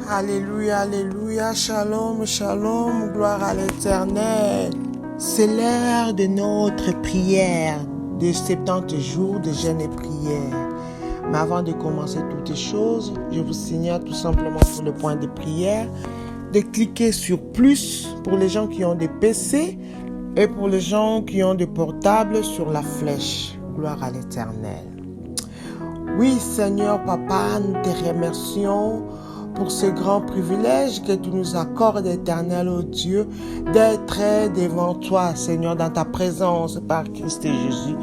Alléluia, alléluia, shalom, shalom, gloire à l'Éternel. C'est l'heure de notre prière, de 70 jours de jeûne et prière. Mais avant de commencer toutes les choses, je vous signale tout simplement sur le point de prière de cliquer sur plus pour les gens qui ont des PC et pour les gens qui ont des portables sur la flèche. Gloire à l'Éternel. Oui, Seigneur Papa, nous te remercions pour ce grand privilège que tu nous accordes, Éternel, oh Dieu, d'être devant toi, Seigneur, dans ta présence par Christ et Jésus.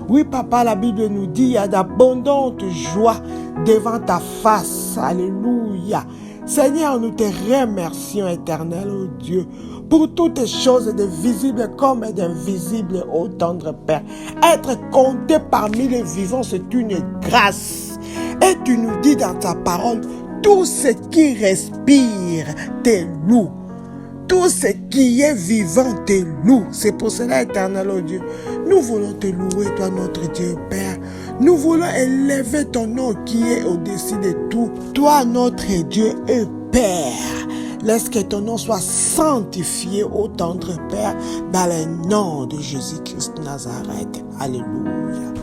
Oui, Papa, la Bible nous dit, il y a d'abondantes joies devant ta face. Alléluia. Seigneur, nous te remercions, Éternel, oh Dieu, pour toutes les choses de visibles comme d'invisibles, ô tendre Père. Être compté parmi les vivants, c'est une grâce. Et tu nous dis dans ta parole, tout ce qui respire te loue. Tout ce qui est vivant te loue. C'est pour cela, Éternel, oh Dieu, nous voulons te louer, toi, notre Dieu Père. Nous voulons élever ton nom qui est au-dessus de tout. Toi, notre Dieu et Père. Laisse que ton nom soit sanctifié, ô tendre Père, dans le nom de Jésus-Christ de Nazareth. Alléluia.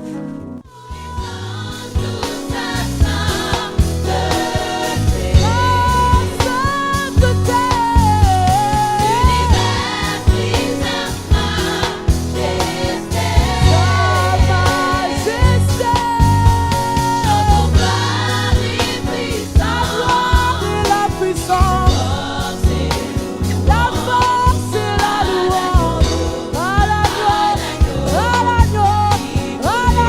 Oh,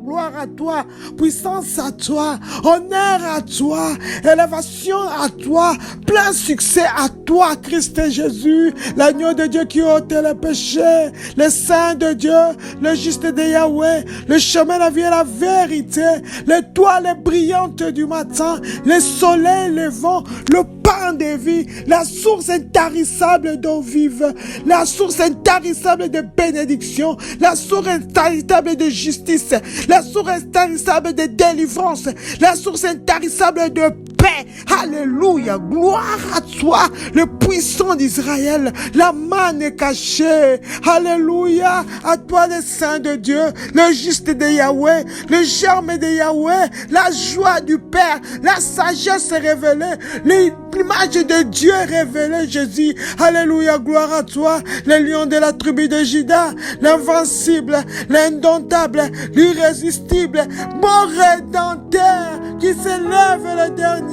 gloire à toi, puissance à toi, honneur à toi, élévation à toi, plein succès à toi, Christ Jésus, l'agneau de Dieu qui ôte le péché, le saint de Dieu, le juste de Yahweh, le chemin, la vie et la vérité, l'étoile brillante du matin, le soleil levant, le pain de vie, la source intarissable d'eau vive, la source intarissable de bénédiction, la source intarissable de justice, la source intarissable de délivrance, la source intarissable de paix. Alléluia, gloire à toi, le puissant d'Israël, la manne cachée. Alléluia, à toi le Saint de Dieu, le juste de Yahweh, le germe de Yahweh, la joie du Père, la sagesse révélée, l'image de Dieu révélée, Jésus. Alléluia, gloire à toi, le lion de la tribu de Juda, l'invincible, l'indomptable, l'irrésistible, mon rédempteur qui s'élève le dernier.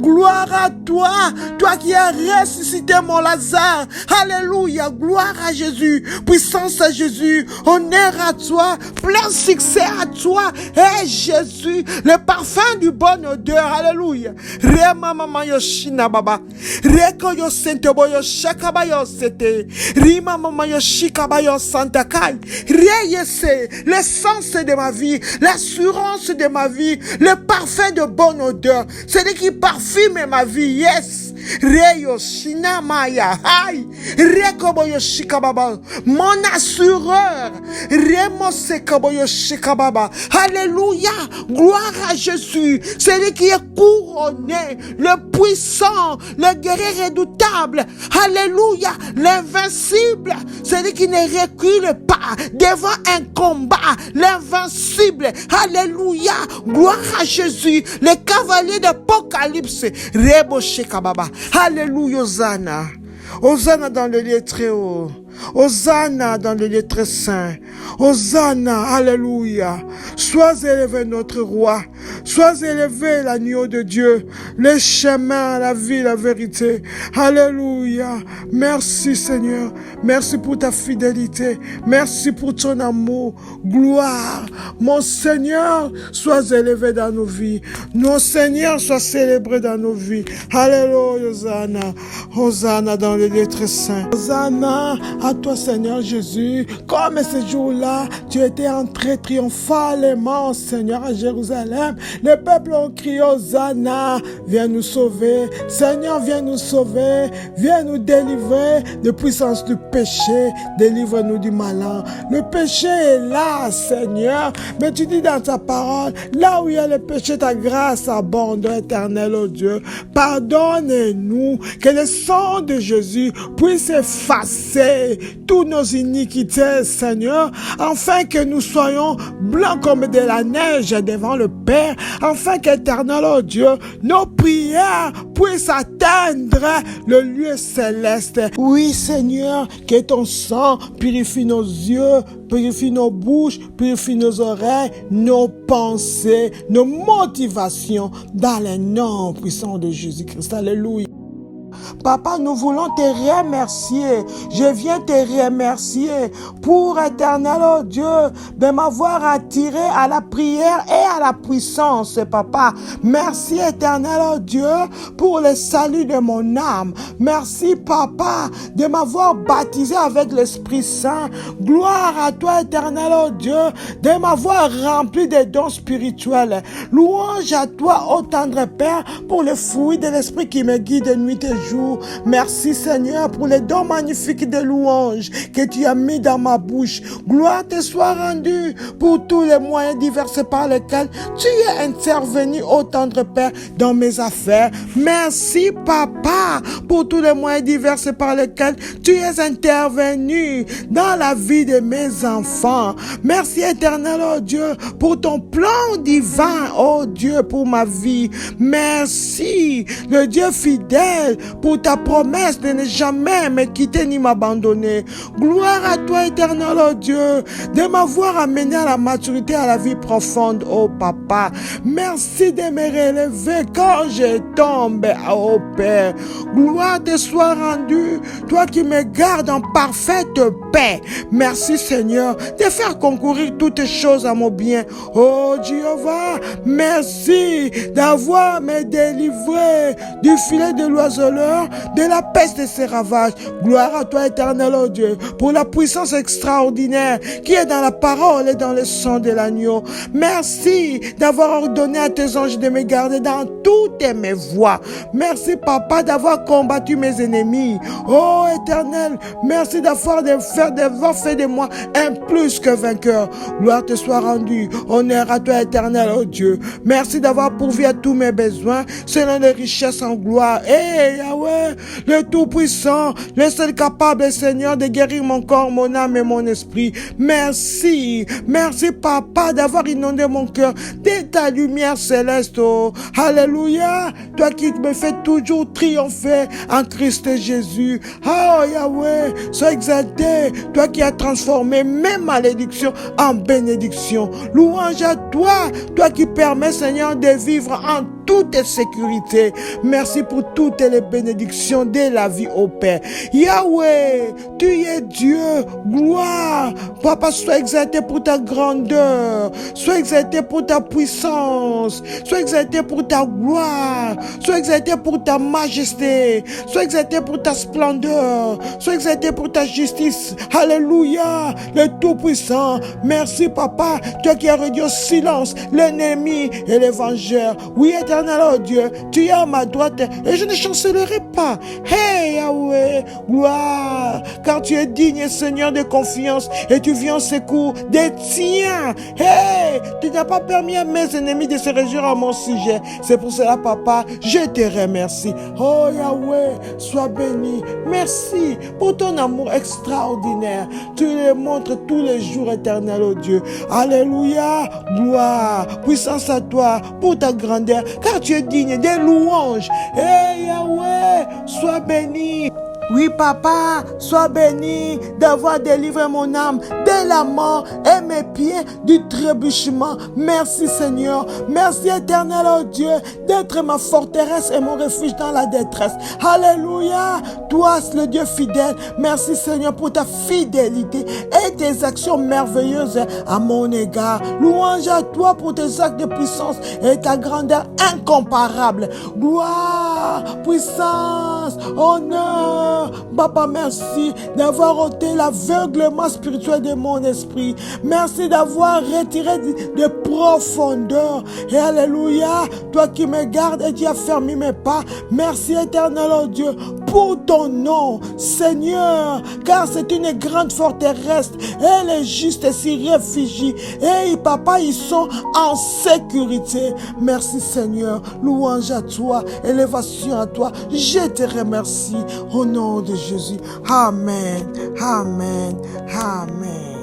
Gloire à toi, toi qui as ressuscité mon Lazare. Alléluia, gloire à Jésus, puissance à Jésus, honneur à toi, plein succès à toi. Et Jésus, le parfum du bon odeur. Alléluia. Rema mama yoshina baba. Reko yo sente boyo shakaba yo sete. Rima mama yoshikaba yo santakai. Reyese, l'essence de ma vie, l'assurance de ma vie, le parfum de bonne odeur, celui qui parfume ma vie. Yes. Reyo Shinamaya, Hai, Rekoboyo Shikababa, mon assureur, Remo Sekaboyo Shikababa. Alléluia, gloire à Jésus, celui qui est couronné, le puissant, le guerrier redoutable. Alléluia, l'invincible, celui qui ne recule pas devant un combat, l'invincible. Alléluia, gloire à Jésus, le cavalier d'Apocalypse, Rebo Shikababa. Alléluia, Hosanna. Hosanna dans le lieu très haut. Hosanna dans le lieu très saint. Hosanna, alléluia. Sois élevé notre roi. Sois élevé l'agneau de Dieu. Le chemin, la vie, la vérité. Alléluia. Merci Seigneur. Merci pour ta fidélité. Merci pour ton amour. Gloire. Mon Seigneur, sois élevé dans nos vies. Mon Seigneur, sois célébré dans nos vies. Alléluia, Hosanna. Hosanna dans le lieu très saint. Hosanna à toi Seigneur Jésus, comme ce jour-là, tu étais entré triomphalement, Seigneur, à Jérusalem. Les peuples ont crié Hosanna, viens nous sauver. Seigneur, viens nous sauver, viens nous délivrer de puissance du péché, délivre-nous du malin. Le péché est là, Seigneur, mais tu dis dans ta parole, là où il y a le péché, ta grâce abonde, éternel, oh Dieu. Pardonne-nous, que le sang de Jésus puisse effacer toutes nos iniquités, Seigneur, afin que nous soyons blancs comme de la neige devant le Père, afin qu'éternel, oh Dieu, nos prières puissent atteindre le lieu céleste. Oui, Seigneur, que ton sang purifie nos yeux, purifie nos bouches, purifie nos oreilles, nos pensées, nos motivations, dans le nom puissant de Jésus-Christ. Alléluia. Papa, nous voulons te remercier. Je viens te remercier pour, éternel, oh Dieu, de m'avoir attiré à la prière et à la puissance, Papa. Merci, éternel, oh Dieu, pour le salut de mon âme. Merci, Papa, de m'avoir baptisé avec l'Esprit Saint. Gloire à toi, éternel, oh Dieu, de m'avoir rempli des dons spirituels. Louange à toi, ô tendre Père, pour le fruit de l'Esprit qui me guide nuit et jour. Merci Seigneur pour les dons magnifiques de louange que tu as mis dans ma bouche. Gloire te soit rendue pour tous les moyens divers par lesquels tu es intervenu, ô tendre Père, dans mes affaires. Merci Papa pour tous les moyens divers par lesquels tu es intervenu dans la vie de mes enfants. Merci éternel, oh Dieu, pour ton plan divin, oh Dieu, pour ma vie. Merci le Dieu fidèle pour pour ta promesse de ne jamais me quitter ni m'abandonner. Gloire à toi, éternel, oh Dieu, de m'avoir amené à la maturité, à la vie profonde, oh Papa. Merci de me relever quand je tombe, oh Père. Gloire te soit rendue, toi qui me gardes en parfaite paix. Merci Seigneur de faire concourir toutes choses à mon bien. Oh Jéhovah, merci d'avoir me délivré du filet de l'oiseleur, de la peste et ses ravages. Gloire à toi, éternel, oh Dieu, pour la puissance extraordinaire qui est dans la parole et dans le sang de l'agneau. Merci d'avoir ordonné à tes anges de me garder dans toutes mes voies. Merci, Papa, d'avoir combattu mes ennemis. Oh, éternel, merci d'avoir fait de moi un plus que vainqueur. Gloire te soit rendue. Honneur à toi, éternel, oh Dieu. Merci d'avoir pourvu à tous mes besoins selon les richesses en gloire. Yahweh, le Tout-Puissant, le seul capable, Seigneur, de guérir mon corps, mon âme et mon esprit. Merci. Merci, Papa, d'avoir inondé mon cœur de ta lumière céleste. Oh. Alléluia. Toi qui me fais toujours triompher en Christ Jésus. Oh, Yahweh, sois exalté. Toi qui as transformé mes malédictions en bénédictions. Louange à toi. Toi qui permets, Seigneur, de vivre en toute sécurité. Merci pour toutes les bénédictions de la vie au Père. Yahweh, tu es Dieu. Gloire. Papa, sois exalté pour ta grandeur. Sois exalté pour ta puissance. Sois exalté pour ta gloire. Sois exalté pour ta majesté. Sois exalté pour ta splendeur. Sois exalté pour ta justice. Alléluia. Le Tout-Puissant. Merci, Papa. Toi qui as réduit au silence l'ennemi et les vengeurs. Oui, éternel, oh Dieu, tu es à ma droite et je ne chancellerai pas. Hey, Yahweh, gloire, car tu es digne, Seigneur, de confiance et tu viens en secours des tiens. Hey, tu n'as pas permis à mes ennemis de se réjouir à mon sujet. C'est pour cela, Papa, je te remercie. Oh, Yahweh, sois béni. Merci pour ton amour extraordinaire. Tu le montres tous les jours, éternel, oh Dieu. Alléluia, gloire, puissance à toi pour ta grandeur, car tu es digne des louanges. Hey, Yahweh, sois béni. Oui, Papa, sois béni d'avoir délivré mon âme de la mort et mes pieds du trébuchement. Merci, Seigneur. Merci, éternel, oh Dieu, d'être ma forteresse et mon refuge dans la détresse. Alléluia. Toi, le Dieu fidèle. Merci, Seigneur, pour ta fidélité et tes actions merveilleuses à mon égard. Louange à toi pour tes actes de puissance et ta grandeur incomparable. Gloire, puissance, honneur. Papa, merci d'avoir ôté l'aveuglement spirituel de mon esprit. Merci d'avoir retiré de profondeur. Et alléluia, toi qui me gardes et qui as fermé mes pas. Merci, éternel, oh Dieu, pour ton nom, Seigneur, car c'est une grande forteresse et les justes s'y réfugient. Et Papa, ils sont en sécurité. Merci, Seigneur. Louange à toi, élévation à toi. Je te remercie au nom de Jésus. Amen. Amen. Amen.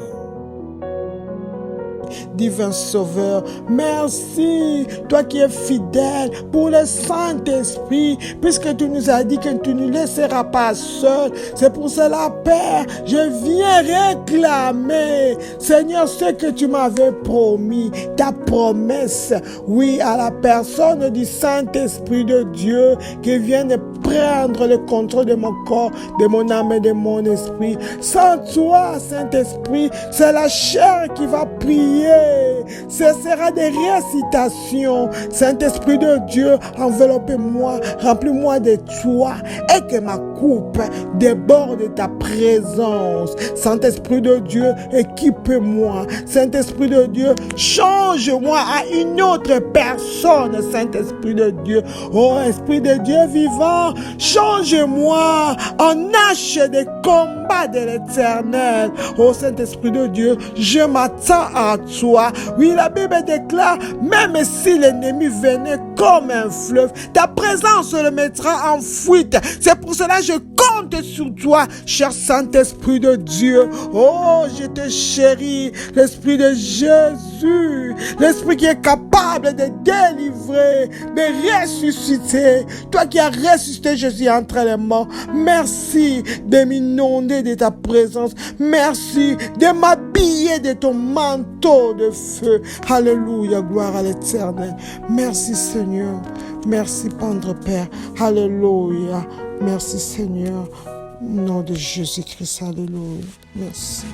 Divin Sauveur, merci, toi qui es fidèle pour le Saint-Esprit, puisque tu nous as dit que tu ne nous laisseras pas seuls. C'est pour cela, Père, je viens réclamer, Seigneur, ce que tu m'avais promis, ta promesse, oui, à la personne du Saint-Esprit de Dieu qui vient de prendre le contrôle de mon corps, de mon âme et de mon esprit. Sans toi, Saint-Esprit, c'est la chair qui va prier. Ce sera des récitations. Saint-Esprit de Dieu, enveloppe-moi, remplis-moi de toi et que ma coupe déborde de ta présence. Saint-Esprit de Dieu, équipe-moi. Saint-Esprit de Dieu, change-moi à une autre personne. Saint-Esprit de Dieu, oh Esprit de Dieu vivant, change-moi en hache de combat de l'Éternel. Oh Saint-Esprit de Dieu, je m'attends à toi. Oui, la Bible déclare, même si l'ennemi venait comme un fleuve, ta présence le mettra en fuite. C'est pour cela que je compte sur toi, cher Saint-Esprit de Dieu. Oh, je te chéris, l'Esprit de Jésus, l'Esprit qui est capable de délivrer, de ressusciter. Toi qui as ressuscité Jésus entre les morts, merci de m'inonder de ta présence. Merci de m'habiller de ton manteau de feu. Alléluia, gloire à l'Éternel. Merci Seigneur. Merci Père. Alléluia. Merci Seigneur. Au nom de Jésus-Christ. Alléluia. Merci.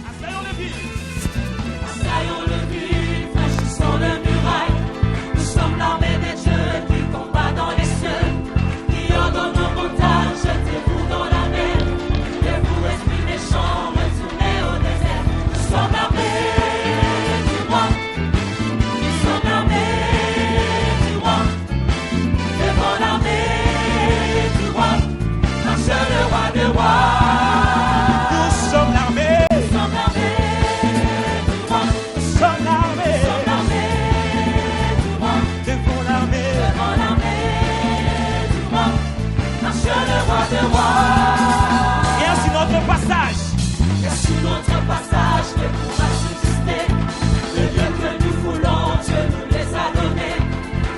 Assaillons le but, franchissons le muraille. Nous sommes l'armée des dieux qui combat dans les cieux, qui ordonne nos montagnes, jetez-vous dans la mer. Et vous, esprits méchants, retournez au désert. Nous sommes l'armée du roi. Nous sommes l'armée du roi. Devant l'armée du roi, marche le roi des rois. Nous sommes l'armée. Nous sommes l'armée du roi. Nous sommes l'armée. Nous sommes l'armée du roi. Devant l'armée. Devant l'armée du roi, marche le roi des rois. Rien sur notre passage. Et sur notre passage, ne pourra subsister. Le Dieu que nous voulons, Dieu nous les a donnés.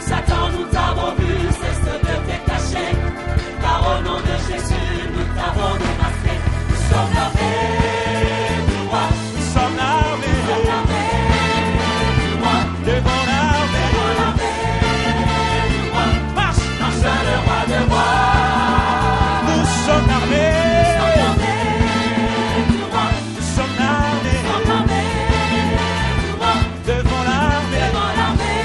Satan, nous t'avons vu, cesse de te cacher. Car au nom de Jésus, nous t'avons démasqué. Nous sommes l'armée du roi. Nous sommes l'armée. Nous sommes l'armée du roi. Devant l'armée. Devant l'armée du roi, Marche. marche le roi des rois. Nous sommes l'armée. Nous sommes l'armée du roi. Nous sommes l'armée. Nous sommes l'armée du roi. Devant l'armée. Devant l'armée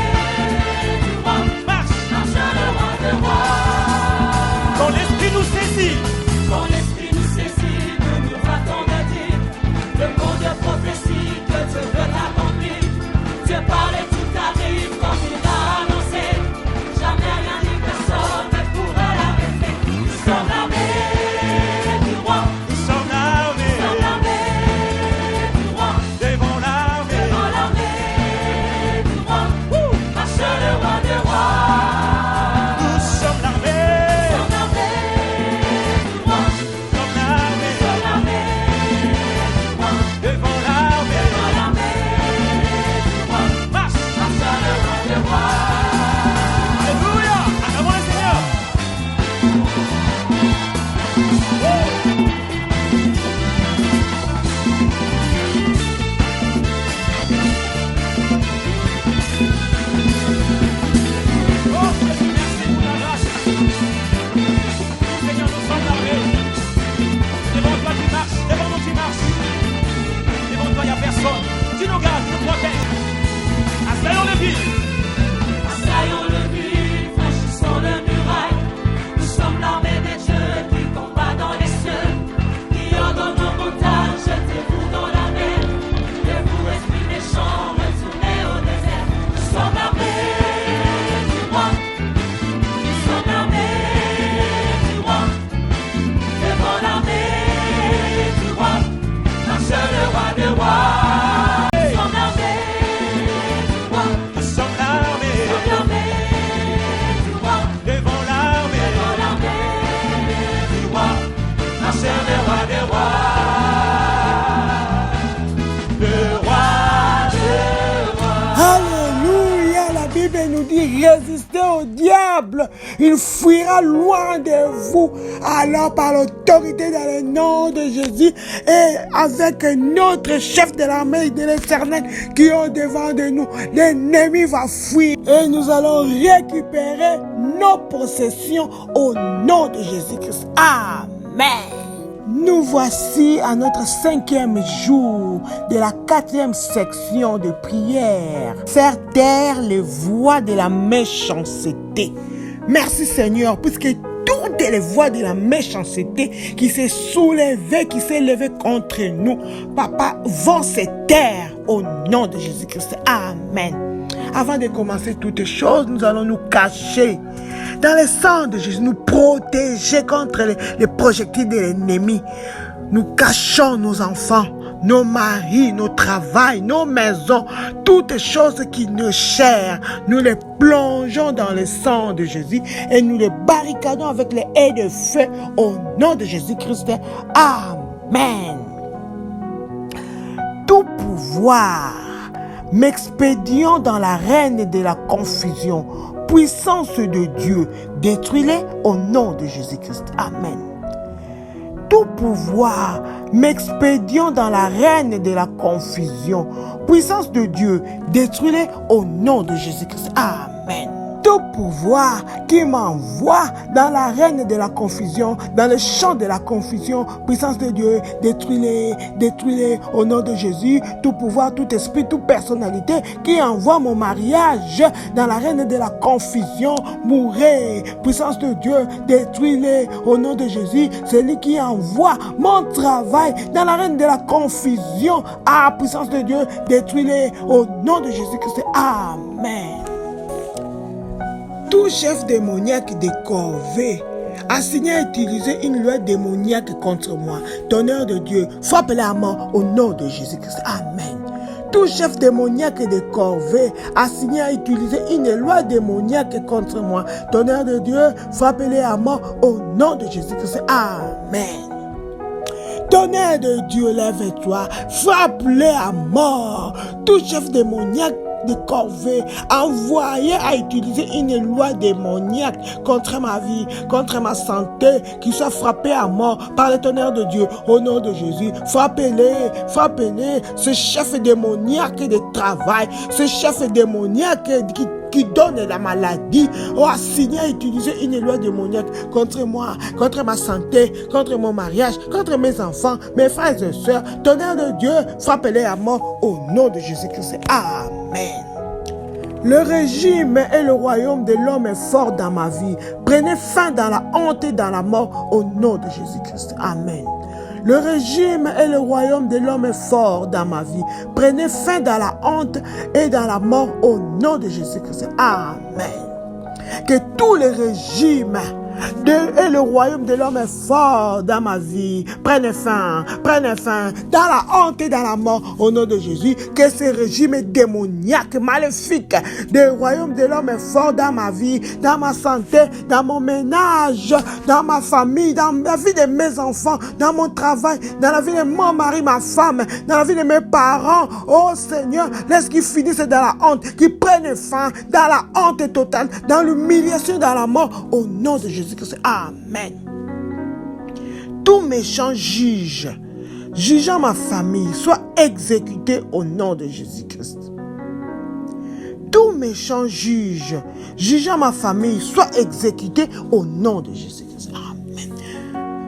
du roi, Marche. marche le roi des rois. Quand l'esprit nous saisit. Quand l'esprit nous saisit, nous nous ratons de dire le mot de prophétie que Dieu veut accomplir. Dieu parle et tout arrive comme il a annoncé. Jamais rien ni personne ne pourra l'arrêter. Nous sommes l'armée du roi. Nous sommes l'armée. Nous sommes l'armée du roi. Devant l'armée. Devant l'armée du roi, marche le roi des rois. Nous sommes l'armée. Nous sommes l'armée du roi. Nous sommes l'armée. Nous sommes l'armée du roi. Devant l'armée. Devant l'armée du roi, Marche. marche le roi des rois. Alléluia. Acclamons le Seigneur. Oh, Jésus, merci pour la grâce. Seigneur, nous sommes l'armée. Devant toi, tu marches. Devant nous, tu marches. Devant toi, il n'y a personne. Tu nous gardes, tu nous protèges. Assaillons le but. Assaillons le but, franchissons le muraille. Nous sommes l'armée des dieux qui combat dans les cieux, qui ordonne nos montagnes, jetez-vous dans la mer. Et vous, esprits méchants, retournez au désert. Nous sommes l'armée du roi. Nous sommes l'armée du roi. Devant l'armée du roi, marche le roi des rois. Nous sommes l'armée du roi. Nous sommes l'armée. Nous sommes l'armée du roi. Devant l'armée. Devant l'armée du roi, marche le roi des rois. Le roi des rois. Alléluia, la Bible nous dit résistez au diable, il fuira loin de vous. Alors par l'autorité dans le nom de Jésus et avec notre chef de l'armée de l'Éternel qui est devant de nous, l'ennemi va fuir et nous allons récupérer nos possessions au nom de Jésus-Christ. Amen. Nous voici à notre 5e jour de la 4e section de prière. Faire taire les voix de la méchanceté. Merci Seigneur, puisque toutes les voix de la méchanceté qui s'est soulevée, qui s'est levée contre nous, Papa, vont se taire au nom de Jésus-Christ. Amen. Avant de commencer toutes choses, nous allons nous cacher dans le sang de Jésus, nous protéger contre les projectiles de l'ennemi. Nous cachons nos enfants nos maris, nos travails, nos maisons, toutes choses qui nous chèrent, nous les plongeons dans le sang de Jésus et nous les barricadons avec les haies de feu au nom de Jésus-Christ. Amen. Tout pouvoir m'expédiant dans l'arène de la confusion, puissance de Dieu, détruis-les au nom de Jésus-Christ. Amen. Tout pouvoir m'expédiant dans l'arène de la confusion, puissance de Dieu, détruis-les au nom de Jésus-Christ. Amen. Tout pouvoir qui m'envoie dans l'arène de la confusion, dans le champ de la confusion, puissance de Dieu, détruis-les, détruis-les au nom de Jésus. Tout pouvoir, tout esprit, toute personnalité qui envoie mon mariage dans l'arène de la confusion, mourrez, puissance de Dieu, détruis-les au nom de Jésus. Celui qui envoie mon travail dans l'arène de la confusion, puissance de Dieu, détruis-les au nom de Jésus-Christ. Amen. Tout chef démoniaque de corvée assigné à utiliser une loi démoniaque contre moi, tonnerre de Dieu, frappe-les à mort au nom de Jésus-Christ. Amen. Tout chef démoniaque de corvée assigné à utiliser une loi démoniaque contre moi, tonnerre de Dieu, frappe-les à mort au nom de Jésus-Christ. Amen. Tonnerre de Dieu, lève-toi, frappe-les à mort. Tout chef démoniaque de corvée envoyé à utiliser une loi démoniaque contre ma vie, contre ma santé, qui soit frappé à mort par le tonnerre de Dieu au nom de Jésus. Frappez-les, frappez-les, ce chef démoniaque de travail, ce chef démoniaque qui donne la maladie, assigné à utiliser une loi démoniaque contre moi, contre ma santé, contre mon mariage, contre mes enfants, mes frères et sœurs. Tonnerre de Dieu, frappez-les à mort au nom de Jésus-Christ. Amen. Le régime et le royaume de l'homme est fort dans ma vie. Prenez fin dans la honte et dans la mort au nom de Jésus-Christ. Amen. Le régime et le royaume de l'homme est fort dans ma vie. Prenez fin dans la honte et dans la mort au nom de Jésus-Christ. Amen. Que tous les régimes et le royaume de l'homme est fort dans ma vie. Prenez fin dans la honte et dans la mort au nom de Jésus. Que ce régime démoniaque, maléfique du royaume de l'homme est fort dans ma vie, dans ma santé, dans mon ménage, dans ma famille, dans la vie de mes enfants, dans mon travail, dans la vie de mon mari, ma femme, dans la vie de mes parents. Oh Seigneur, laisse qu'ils finissent dans la honte, qu'ils prennent fin dans la honte totale, dans l'humiliation, dans la mort au nom de Jésus. Amen. Tout méchant juge, jugeant ma famille, soit exécuté au nom de Jésus-Christ. Tout méchant juge, jugeant ma famille, soit exécuté au nom de Jésus-Christ. Amen.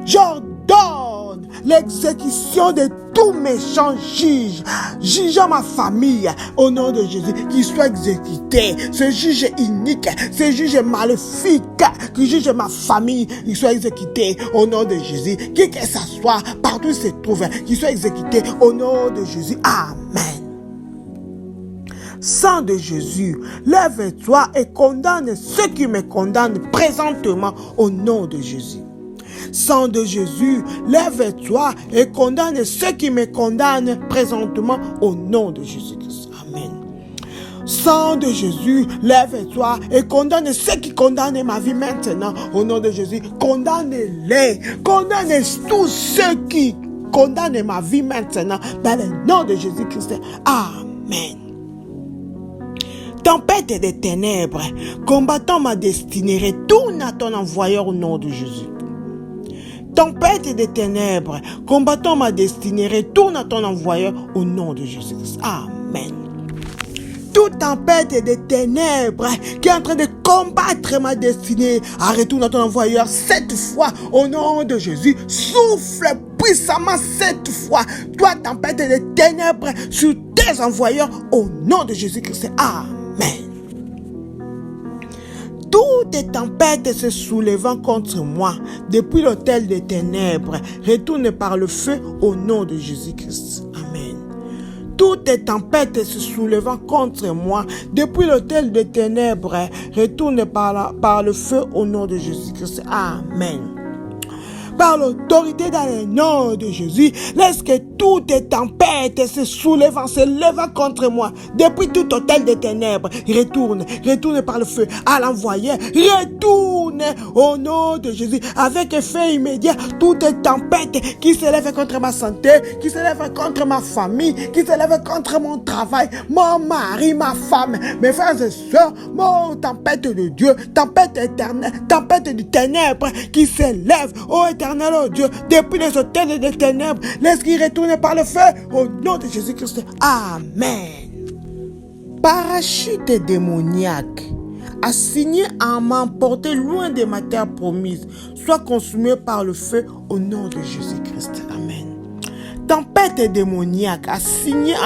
J'ordonne l'exécution de tout méchant juge, jugeant ma famille au nom de Jésus, qui soit exécuté. Ce juge inique, ce juge maléfique, qui juge ma famille, il soit exécuté au nom de Jésus. Qui que ce soit, partout où il se trouve, qu'il soit exécuté au nom de Jésus. Amen. Sang de Jésus, lève-toi et condamne ceux qui me condamnent présentement au nom de Jésus. Sang de Jésus, lève-toi et condamne ceux qui me condamnent présentement au nom de Jésus-Christ. Amen. Sang de Jésus, lève-toi et condamne ceux qui condamnent ma vie maintenant au nom de Jésus. Condamne-les, condamne tous ceux qui condamnent ma vie maintenant dans le nom de Jésus-Christ. Amen. Tempête des ténèbres, combattant ma destinée, retourne à ton envoyeur au nom de Jésus. Tempête des ténèbres, combattant ma destinée, retourne à ton envoyeur au nom de Jésus-Christ. Amen. Toute tempête des ténèbres qui est en train de combattre ma destinée, retourne à ton envoyeur 7 fois au nom de Jésus. Souffle puissamment 7 fois. Toi, tempête des ténèbres sur tes envoyeurs au nom de Jésus-Christ. Amen. Toutes tempêtes se soulevant contre moi depuis l'autel des ténèbres, retourne par le feu au nom de Jésus-Christ. Amen. Toutes tempêtes se soulevant contre moi depuis l'autel des ténèbres, retourne par le feu au nom de Jésus-Christ. Amen. Par l'autorité dans le nom de Jésus, laisse que toutes les tempêtes se lèvent contre moi. Depuis tout hôtel des ténèbres, retourne par le feu à l'envoyer. Retourne au nom de Jésus. Avec effet immédiat, toutes les tempêtes qui se lèvent contre ma santé, qui se lèvent contre ma famille, qui se lèvent contre mon travail, mon mari, ma femme, mes frères et sœurs, mon tempête de Dieu, tempête éternelle, tempête du ténèbre qui s'élève, ô éternel, ô Dieu, depuis les hôtels des ténèbres, laisse-qu'il retourne par le feu, au nom de Jésus-Christ. Amen. Parachute démoniaque, assigné à m'emporter loin de ma terre promise, soit consumé par le feu, au nom de Jésus-Christ. Amen. Tempête démoniaque assignée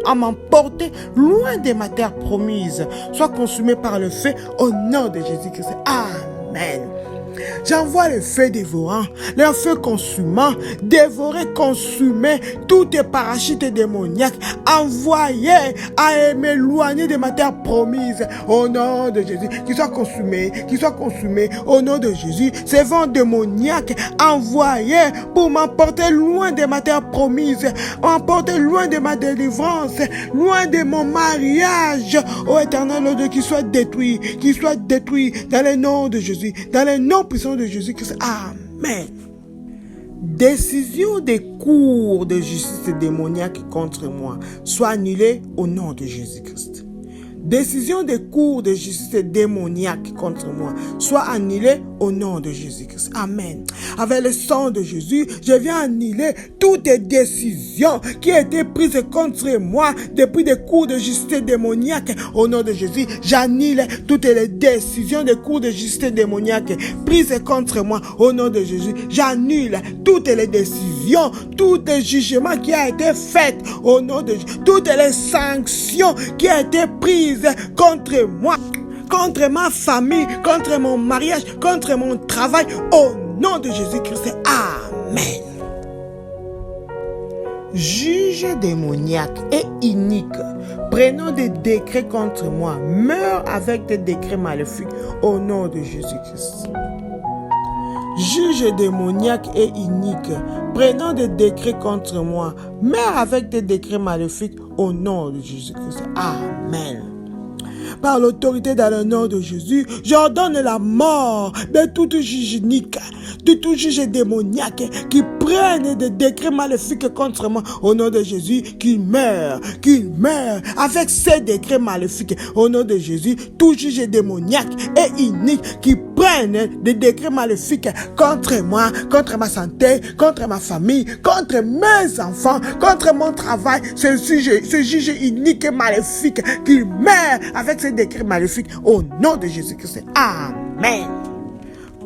à m'emporter loin de ma terre promise, soit consumée par le feu, au nom de Jésus-Christ. Amen. J'envoie le feu dévorant, le feu consumant, dévorer, consumer toutes les parachutes démoniaques, envoyés à m'éloigner de ma terre promise, au nom de Jésus, qu'ils soient consumés, au nom de Jésus, ces vents démoniaques envoyés pour m'emporter loin de ma terre promise, m'emporter loin de ma délivrance, loin de mon mariage, ô éternel Dieu, qu'ils soient détruits dans le nom de Jésus, dans le nom puissant de Jésus-Christ. Amen. Décision des cours de justice démoniaque contre moi soit annulée au nom de Jésus-Christ. Décision des cours de justice démoniaque contre moi soit annulée au nom de Jésus-Christ. Amen. Avec le sang de Jésus, je viens annuler toutes les décisions qui ont été prises contre moi depuis des cours de justice démoniaque. Au nom de Jésus, j'annule toutes les décisions des cours de justice démoniaque prises contre moi. Au nom de Jésus, j'annule toutes les décisions, tous les jugements qui ont été faits. Au nom de Jésus, toutes les sanctions qui ont été prises contre moi, contre ma famille, contre mon mariage, contre mon travail, au nom de Jésus-Christ. Amen. Juge démoniaque et inique, prenant des décrets contre moi, meurs avec des décrets maléfiques, au nom de Jésus-Christ. Juge démoniaque et inique, prenant des décrets contre moi, meurs avec des décrets maléfiques, au nom de Jésus-Christ. Amen. Par l'autorité dans le nom de Jésus, j'ordonne la mort de tout juge inique, de tout juge démoniaque qui prenne des décrets maléfiques contre moi. Au nom de Jésus, qu'il meure avec ces décrets maléfiques. Au nom de Jésus, tout juge démoniaque et inique qui prenne des décrets maléfiques contre moi, contre ma santé, contre ma famille, contre mes enfants, contre mon travail, ce juge inique et maléfique qui meurt avec ces décrets maléfiques au nom de Jésus-Christ. Amen.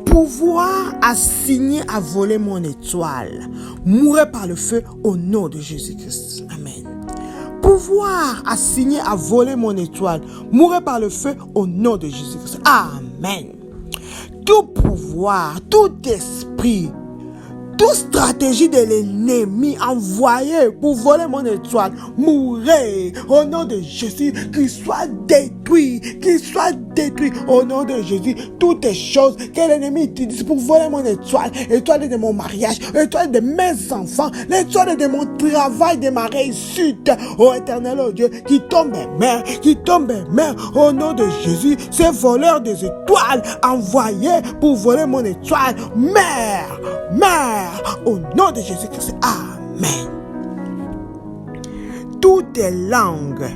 Pouvoir assigné à voler mon étoile, mourir par le feu au nom de Jésus-Christ. Amen. Pouvoir assigné à voler mon étoile, mourir par le feu au nom de Jésus-Christ. Amen. Tout pouvoir, tout esprit, toute stratégie de l'ennemi envoyée pour voler mon étoile, mourir au nom de Jésus, qu'il soit détruit, au nom de Jésus. Toutes les choses que l'ennemi utilise pour voler mon étoile, l'étoile de mon mariage, l'étoile de mes enfants, l'étoile de mon travail, de ma réussite, ô éternel, ô Dieu, qui tombe et meurt, au nom de Jésus. Ces voleurs des étoiles envoyés pour voler mon étoile, meurt, au nom de Jésus-Christ. Amen. Toutes les langues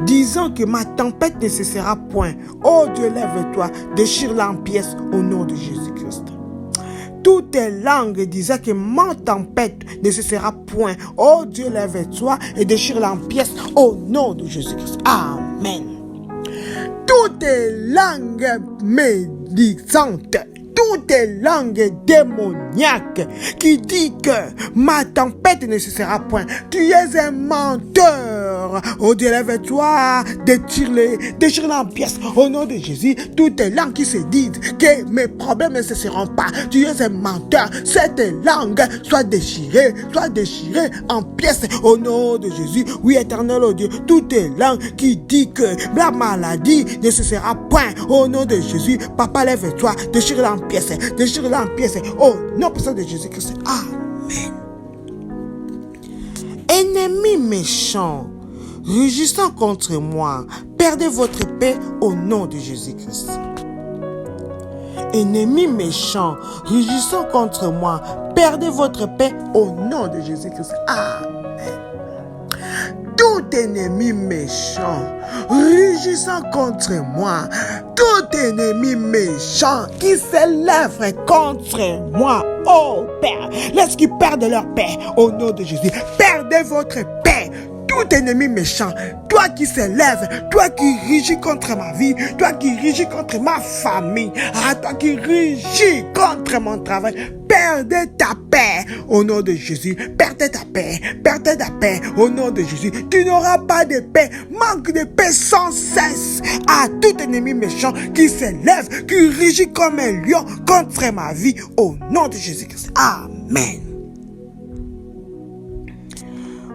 disant que ma tempête ne cessera point, oh Dieu, lève-toi, déchire-la en pièces au nom de Jésus-Christ. Toutes les langues disant que ma tempête ne cessera point, oh Dieu, lève-toi et déchire-la en pièces au nom de Jésus-Christ. Amen. Toutes les langues médisantes, toutes les langues démoniaques qui disent que ma tempête ne cessera point. Tu es un menteur. Oh Dieu, lève-toi, déchire-les en pièces. Au nom de Jésus, toutes les langues qui se disent que mes problèmes ne cesseront pas. Tu es un menteur. Cette langue soit déchirée en pièces. Au nom de Jésus, oui, éternel, oh Dieu, toutes les langues qui disent que la maladie ne cessera point. Au nom de Jésus, papa, lève-toi, déchire-la en pièces, au nom puissant de Jésus-Christ. Amen. Ennemis méchants, rugissant contre moi, perdez votre paix au nom de Jésus-Christ. Ennemis méchants, rugissant contre moi, perdez votre paix au nom de Jésus-Christ. Amen. Tout ennemi méchant, rugissant contre moi, tout ennemi méchant qui s'élève contre moi, oh Père, laisse qu'ils perdent leur paix au nom de Jésus. Perdez votre paix. Tout ennemi méchant, toi qui s'élève, toi qui rugis contre ma vie, toi qui rugis contre ma famille, toi qui rugis contre mon travail, perdez ta paix au nom de Jésus. Perdez ta paix au nom de Jésus. Tu n'auras pas de paix, manque de paix sans cesse à tout ennemi méchant qui s'élève, qui rugit comme un lion contre ma vie au nom de Jésus-Christ. Amen.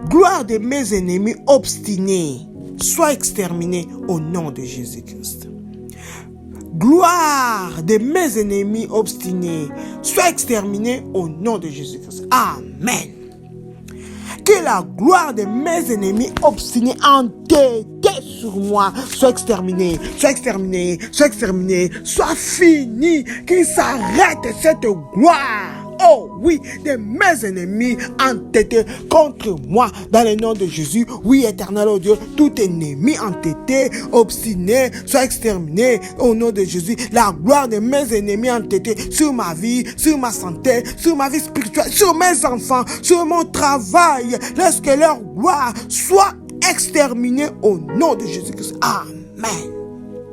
Gloire de mes ennemis obstinés, sois exterminés au nom de Jésus-Christ. Gloire de mes ennemis obstinés, sois exterminés au nom de Jésus-Christ. Amen. Que la gloire de mes ennemis obstinés entêtés sur moi soit exterminée, soit finie, qu'il s'arrête cette gloire. Oh oui, de mes ennemis entêtés contre moi dans le nom de Jésus. Oui, éternel, oh Dieu, tout ennemi entêté, obstiné, soit exterminé au nom de Jésus. La gloire de mes ennemis entêtés sur ma vie, sur ma santé, sur ma vie spirituelle, sur mes enfants, sur mon travail. Laisse que leur gloire soit exterminée au nom de Jésus-Christ. Amen.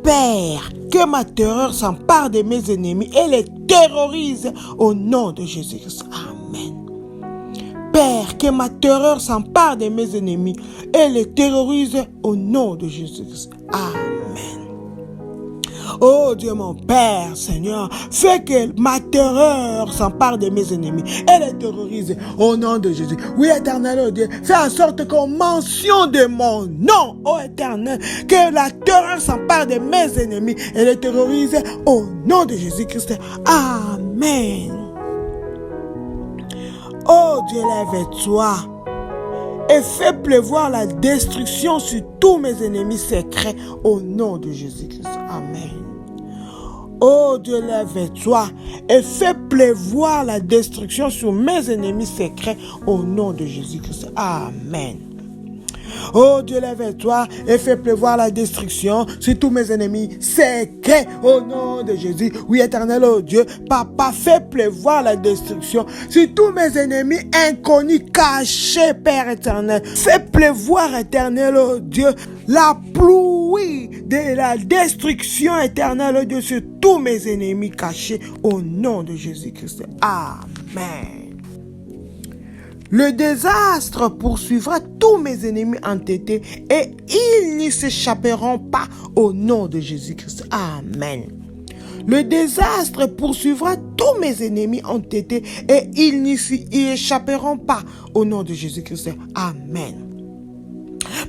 Père, que ma terreur s'empare de mes ennemis et les terrorise au nom de Jésus-Christ. Amen. Père, que ma terreur s'empare de mes ennemis et les terrorise au nom de Jésus-Christ. Amen. Oh Dieu mon Père, Seigneur, fais que ma terreur s'empare de mes ennemis et les terrorise au nom de Jésus. Oui, éternel, oh Dieu, fais en sorte qu'on mentionne de mon nom, oh éternel, que la terreur s'empare de mes ennemis et les terrorise au nom de Jésus-Christ. Amen. Oh Dieu, lève-toi et fais pleuvoir la destruction sur tous mes ennemis secrets au nom de Jésus-Christ. Amen. Oh Dieu, lève-toi et fais pleuvoir la destruction sur mes ennemis secrets au nom de Jésus-Christ. Amen. Oh Dieu, lève-toi et fais pleuvoir la destruction sur tous mes ennemis secrets au nom de Jésus. Oui, éternel, oh Dieu, Papa, fais pleuvoir la destruction sur tous mes ennemis inconnus, cachés, Père éternel. Fais pleuvoir, éternel, oh Dieu, la pluie de la destruction éternelle, oh Dieu, sur tous mes ennemis cachés au nom de Jésus-Christ. Amen. Le désastre poursuivra tous mes ennemis entêtés et ils n'y s'échapperont pas au nom de Jésus-Christ. Amen. Le désastre poursuivra tous mes ennemis entêtés et ils n'y échapperont pas au nom de Jésus-Christ. Amen.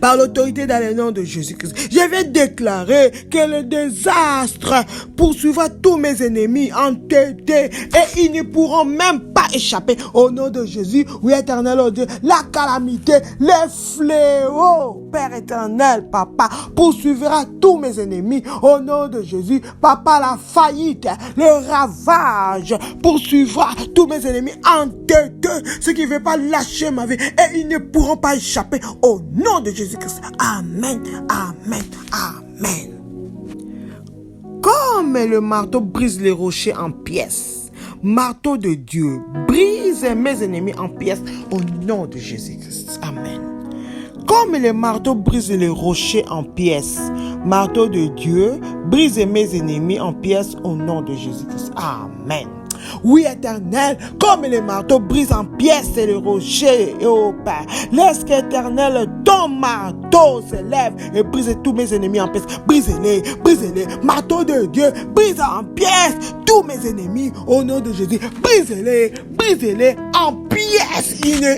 Par l'autorité dans le nom de Jésus-Christ, je vais déclarer que le désastre poursuivra tous mes ennemis entêtés et ils ne pourront même pas échapper au nom de Jésus. Oui, éternel, oh Dieu, la calamité, les fléaux, Père éternel, Papa, poursuivra tous mes ennemis au nom de Jésus. Papa, la faillite, le ravage poursuivra tous mes ennemis entêtés, ceux qui ne veulent pas lâcher ma vie et ils ne pourront pas échapper au nom de Jésus-Christ. Amen, amen, amen. Comme le marteau brise les rochers en pièces, marteau de Dieu, brise mes ennemis en pièces au nom de Jésus-Christ. Amen. Comme le marteau brise les rochers en pièces, marteau de Dieu, brise mes ennemis en pièces au nom de Jésus-Christ. Amen. Oui, éternel, comme les marteaux brisent en pièces et le rocher, oh Père, laisse qu'éternel, ton marteau se lève et brise tous mes ennemis en pièces. Brise-les, brise-les, marteau de Dieu, brise en pièces tous mes ennemis au nom de Jésus. Brise-les, brise-les en pièces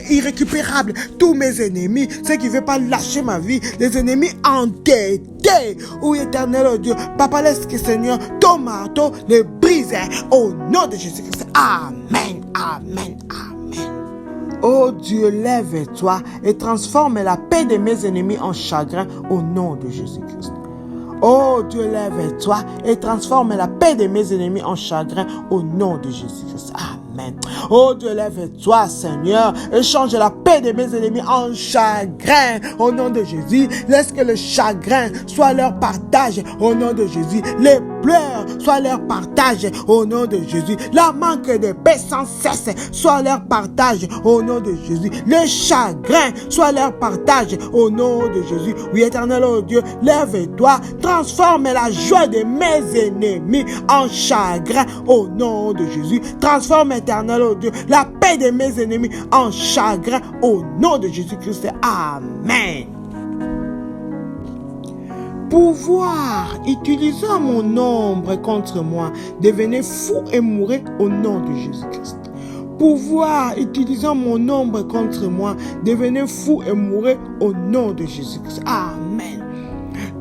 irrécupérables. Tous mes ennemis, ceux qui ne veulent pas lâcher ma vie, les ennemis entêtés. Oui, éternel, oh Dieu, Papa, laisse que Seigneur, ton marteau les brise au nom de Jésus-Christ. Amen, amen, amen. Ô Dieu, lève-toi et transforme la paix de mes ennemis en chagrin au nom de Jésus-Christ. Ô Dieu, lève-toi et transforme la paix de mes ennemis en chagrin au nom de Jésus-Christ. Amen. Ô Dieu, lève-toi, Seigneur, et change la paix de mes ennemis en chagrin au nom de Jésus. Laisse que le chagrin soit leur partage au nom de Jésus. Les pleurs soient leur partage au nom de Jésus. La manque de paix sans cesse soit leur partage au nom de Jésus. Le chagrin soit leur partage au nom de Jésus. Oui, éternel, oh Dieu, lève-toi, transforme la joie de mes ennemis en chagrin au nom de Jésus. Transforme, éternel, oh Dieu, la paix de mes ennemis en chagrin au nom de Jésus-Christ. Amen. Pouvoir, utilisant mon ombre contre moi, devenez fou et mourrez au nom de Jésus-Christ. Pouvoir, utilisant mon ombre contre moi, devenez fou et mourrez au nom de Jésus-Christ. Amen.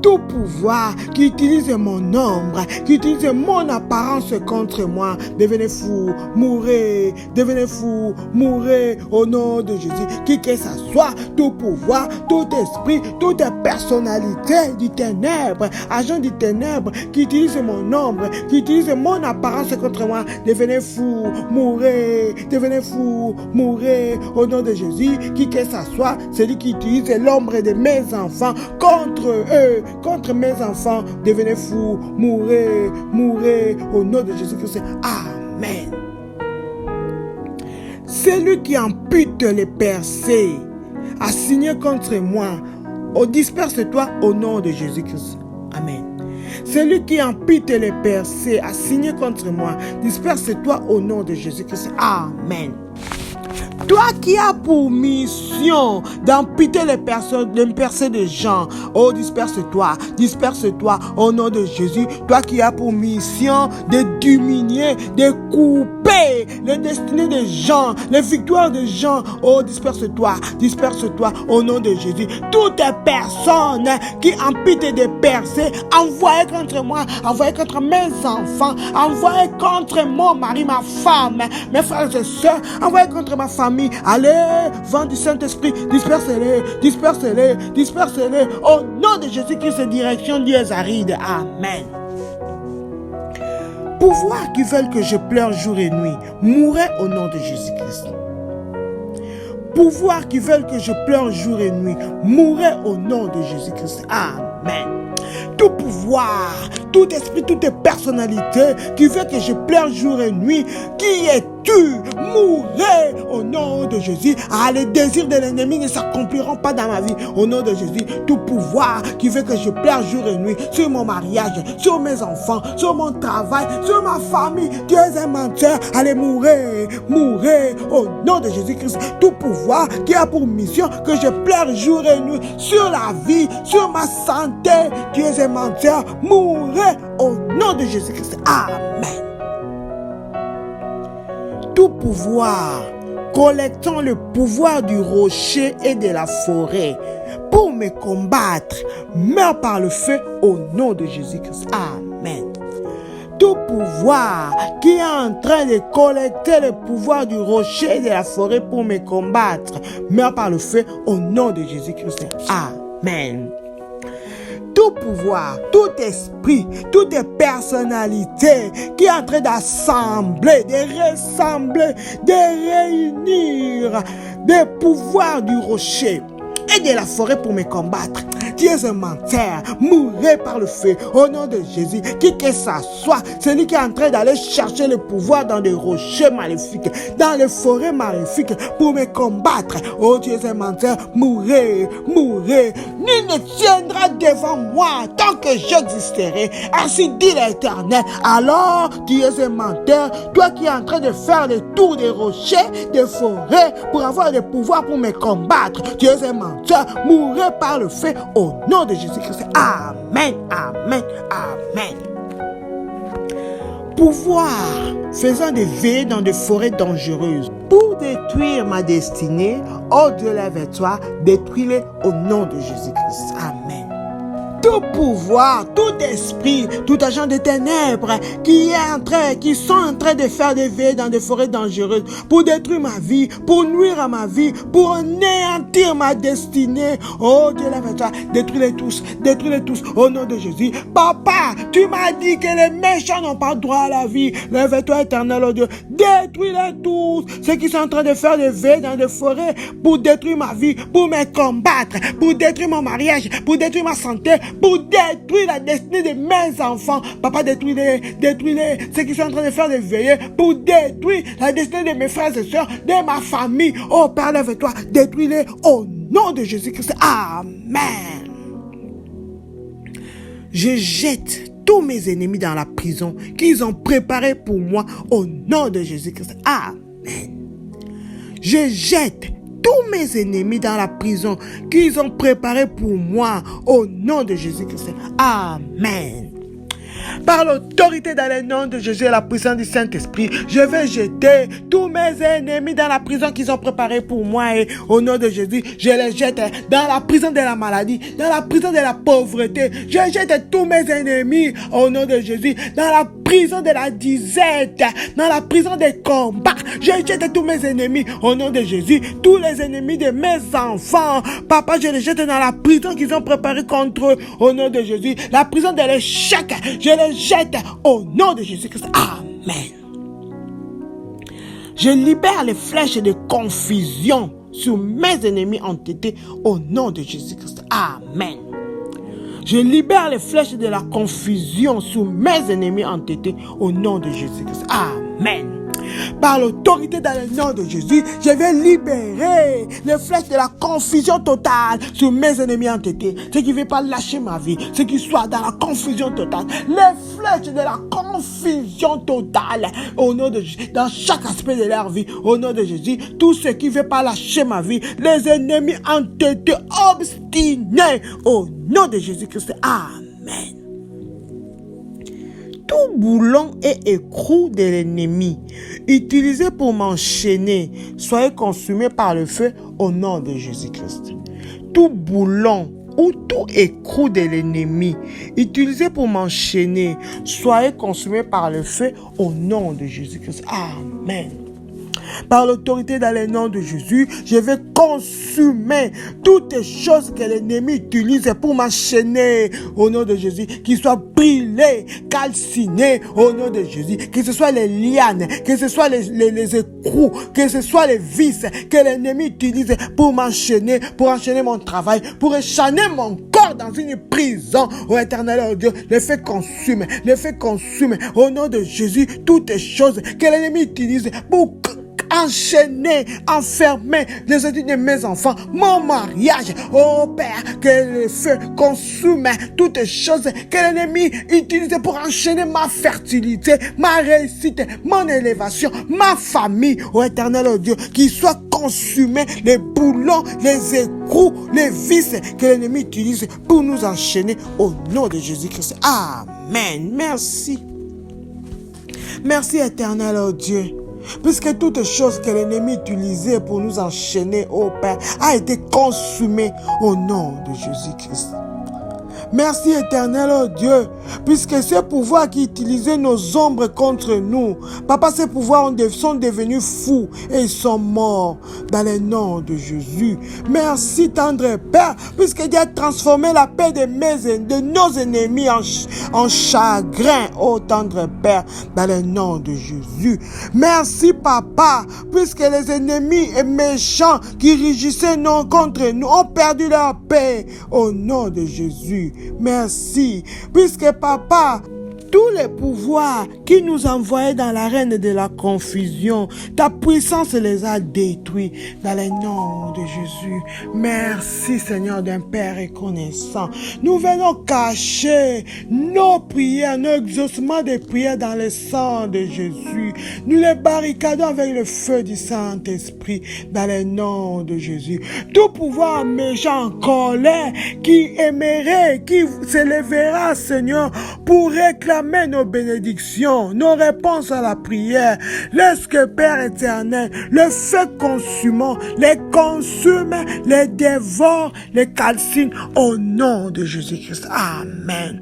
Tout pouvoir qui utilise mon ombre, qui utilise mon apparence contre moi, devenez fou, mourrez au nom de Jésus. Qui que ça soit, tout pouvoir, tout esprit, toute personnalité du ténèbre, agent du ténèbre, qui utilise mon ombre, qui utilise mon apparence contre moi, devenez fou, mourrez au nom de Jésus. Qui que ça soit, celui qui utilise l'ombre de mes enfants contre eux, contre mes enfants, devenez fous, mourrez au nom de Jésus-Christ. Amen. Celui qui ampute les percées a signé contre moi, disperse-toi au nom de Jésus-Christ. Amen. Celui qui ampute les percées a signé contre moi, disperse-toi au nom de Jésus-Christ. Amen. Toi qui as pour mission d'amputer les percées des gens, oh, disperse-toi au nom de Jésus. Toi qui as pour mission de diminuer, de couper les destinées des gens, les victoires des gens, oh, disperse-toi au nom de Jésus. Toutes les personnes qui amputent des percées, envoyées contre moi, envoyées contre mes enfants, envoyées contre mon mari, ma femme, mes frères et sœurs, envoyées contre ma famille. Allez, vent du Saint-Esprit, dispersez-les au nom de Jésus-Christ, direction lieux arides. Amen. Pouvoir qui veulent que je pleure jour et nuit, mourrez au nom de Jésus-Christ. Pouvoir qui veulent que je pleure jour et nuit, mourrez au nom de Jésus-Christ. Amen. Tout pouvoir, tout esprit, toute personnalité qui veut que je pleure jour et nuit, qui est tu, mourrez au nom de Jésus. Les désirs de l'ennemi ne s'accompliront pas dans ma vie au nom de Jésus. Tout pouvoir qui veut que je pleure jour et nuit sur mon mariage, sur mes enfants, sur mon travail, sur ma famille, tu es un menteur. Allez, mourrez au nom de Jésus-Christ. Tout pouvoir qui a pour mission que je pleure jour et nuit sur la vie, sur ma santé, tu es un menteur. Mourrez au nom de Jésus-Christ. Amen. Tout pouvoir, collectant le pouvoir du rocher et de la forêt pour me combattre, meurt par le feu au nom de Jésus-Christ. Amen. Tout pouvoir qui est en train de collecter le pouvoir du rocher et de la forêt pour me combattre, meurt par le feu au nom de Jésus-Christ. Amen. Tout pouvoir, tout esprit, toute personnalité qui est en train d'assembler, de ressembler, de réunir des pouvoirs du rocher et de la forêt pour me combattre. Tu es un menteur, mourrez par le feu au nom de Jésus. Qui que ça soit, celui qui est en train d'aller chercher le pouvoir dans des rochers maléfiques, dans les forêts maléfiques pour me combattre. Oh, tu es un menteur, mourrez. Nul ne tiendra devant moi tant que j'existerai. Ainsi dit l'Éternel. Alors, tu es un menteur, toi qui es en train de faire le tour des rochers, des forêts pour avoir le pouvoir pour me combattre. Tu es un menteur, mourrez par le feu au nom de Jésus-Christ. Amen, amen, amen. Pouvoir faisant des veillées dans des forêts dangereuses pour détruire ma destinée, oh Dieu, lève-toi, détruis-les au nom de Jésus-Christ. Amen. tout pouvoir, tout esprit, tout agent de ténèbres qui sont en train de faire des veillées dans des forêts dangereuses pour détruire ma vie, pour nuire à ma vie, pour anéantir ma destinée. Oh Dieu, lève-toi, détruis-les tous, au nom de Jésus. Papa, tu m'as dit que les méchants n'ont pas droit à la vie. Lève-toi, éternel, oh Dieu, détruis-les tous, ceux qui sont en train de faire des veillées dans des forêts pour détruire ma vie, pour me combattre, pour détruire mon mariage, pour détruire ma santé, pour détruire la destinée de mes enfants. Papa, détruis-les, ceux qui sont en train de faire des veillées pour détruire la destinée de mes frères et sœurs, de ma famille. Oh Père, lève-toi, détruis-les au nom de Jésus-Christ. Amen. Je jette tous mes ennemis dans la prison qu'ils ont préparée pour moi au nom de Jésus-Christ. Amen. Je jette tous mes ennemis dans la prison qu'ils ont préparée pour moi au nom de Jésus-Christ. Amen. Par l'autorité dans le nom de Jésus et la puissance du Saint-Esprit, je vais jeter tous mes ennemis dans la prison qu'ils ont préparée pour moi et au nom de Jésus, je les jette dans la prison de la maladie, dans la prison de la pauvreté. Je jette tous mes ennemis au nom de Jésus dans la prison de la disette, dans la prison des combats. Je jette tous mes ennemis au nom de Jésus, tous les ennemis de mes enfants. Papa, je les jette dans la prison qu'ils ont préparée contre eux au nom de Jésus, la prison de l'échec. Je les jette au nom de Jésus-Christ. Amen. Je libère les flèches de confusion sur mes ennemis entêtés au nom de Jésus-Christ. Amen. Je libère les flèches de la confusion sur mes ennemis entêtés au nom de Jésus-Christ. Amen. Par l'autorité dans le nom de Jésus, je vais libérer les flèches de la confusion totale sur mes ennemis entêtés. Ceux qui ne veulent pas lâcher ma vie, ceux qui soient dans la confusion totale. Les flèches de la confusion totale au nom de Jésus, dans chaque aspect de leur vie, au nom de Jésus. Tous ceux qui ne veulent pas lâcher ma vie, les ennemis entêtés, obstinés, au nom de Jésus-Christ. Amen. Tout boulon et écrou de l'ennemi utilisé pour m'enchaîner, soyez consumés par le feu au nom de Jésus-Christ. Tout boulon ou tout écrou de l'ennemi utilisé pour m'enchaîner, soyez consumés par le feu au nom de Jésus-Christ. Amen. Par l'autorité dans le nom de Jésus, je vais consumer toutes les choses que l'ennemi utilise pour m'enchaîner au nom de Jésus, qu'ils soient brûlés, calcinés au nom de Jésus, que ce soit les lianes, que ce soit les écrous, que ce soit les vis que l'ennemi utilise pour m'enchaîner, pour enchaîner mon travail, pour enchaîner mon corps dans une prison. Ô éternel, oh Dieu, les fais consumer au nom de Jésus toutes les choses que l'ennemi utilise pour enchaîner, enfermer les études de mes enfants, mon mariage. Oh Père, que le feu consume toutes les choses que l'ennemi utilise pour enchaîner ma fertilité, ma réussite, mon élévation, ma famille. Oh éternel, oh Dieu, qu'il soit consumé les boulons, les écrous, les vis que l'ennemi utilise pour nous enchaîner au nom de Jésus-Christ. Amen. Merci. Merci éternel, oh Dieu. Puisque toutes choses que l'ennemi utilisait pour nous enchaîner, ô Père, a été consumée au nom de Jésus-Christ. Merci éternel, oh Dieu, puisque ces pouvoirs qui utilisaient nos ombres contre nous, Papa, ces pouvoirs sont devenus fous et ils sont morts dans le nom de Jésus. Merci tendre Père, puisque tu as transformé la paix de nos ennemis en chagrin, oh tendre Père, dans le nom de Jésus. Merci Papa, puisque les ennemis et méchants qui régissaient contre nous ont perdu leur paix au nom de Jésus. Merci, puisque Papa, tous les pouvoirs qui nous envoyaient dans l'arène de la confusion, ta puissance les a détruits dans le nom de Jésus. Merci Seigneur d'un Père reconnaissant. Nous venons cacher nos prières, nos exaucements de prières dans le sang de Jésus. Nous les barricadons avec le feu du Saint-Esprit dans le nom de Jésus. Tout pouvoir méchant en colère qui aimerait, qui s'élèvera Seigneur pour réclamer Permets nos bénédictions, nos réponses à la prière. Laisse que, Père éternel, le feu consumant les consume, les dévore, les calcine au nom de Jésus-Christ. Amen.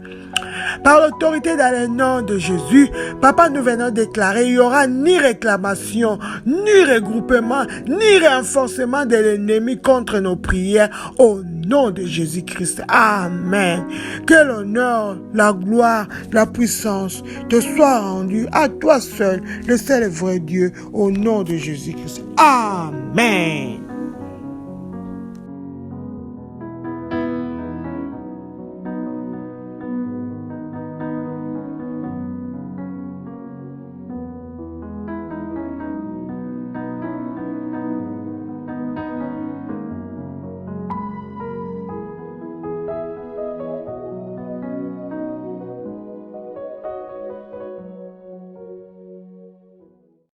Par l'autorité dans le nom de Jésus, Papa, nous venons déclarer, il n'y aura ni réclamation, ni regroupement, ni renforcement de l'ennemi contre nos prières au nom de Jésus-Christ. Amen. Que l'honneur, la gloire, la puissance te soient rendus à toi seul, le seul et vrai Dieu, au nom de Jésus-Christ. Amen.